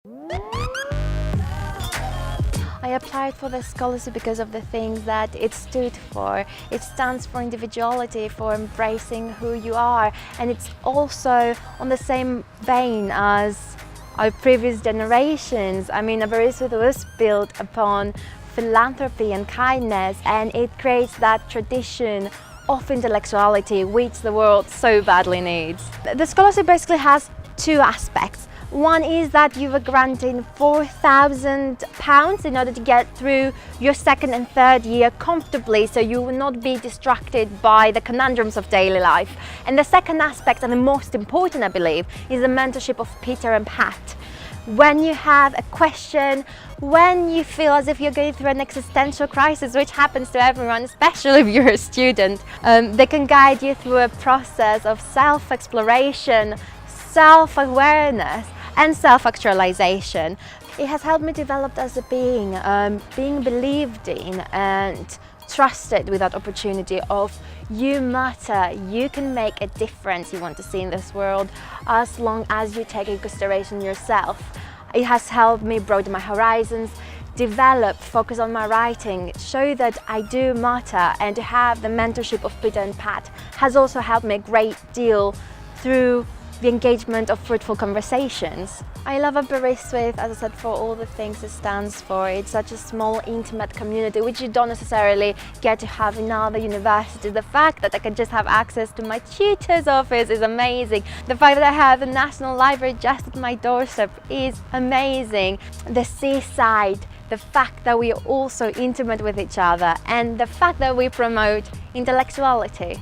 I applied for the scholarship because of the things that it stood for. It stands for individuality, for embracing who you are, and it's also on the same vein as our previous generations. I mean, Aberystwyth was built upon philanthropy and kindness, and it creates that tradition of intellectuality which the world so badly needs. The scholarship basically has two aspects. One is that you were granted £4,000 in order to get through your second and third year comfortably, so you will not be distracted by the conundrums of daily life. And the second aspect, and the most important I believe, is the mentorship of Peter and Pat. When you have a question, when you feel as if you're going through an existential crisis, which happens to everyone, especially if you're a student, they can guide you through a process of self-exploration, self-awareness and self-actualization. It has helped me develop as a being, being believed in and trusted with that opportunity of you matter, you can make a difference you want to see in this world as long as you take into consideration yourself. It has helped me broaden my horizons, develop, focus on my writing, show that I do matter, and to have the mentorship of Peter and Pat has also helped me a great deal through the engagement of fruitful conversations. I love Aberystwyth, as I said, for all the things it stands for. It's such a small, intimate community which you don't necessarily get to have in other universities. The fact that I can just have access to my tutor's office is amazing. The fact that I have the National Library just at my doorstep is amazing. The seaside, the fact that we are all so intimate with each other, and the fact that we promote intellectuality.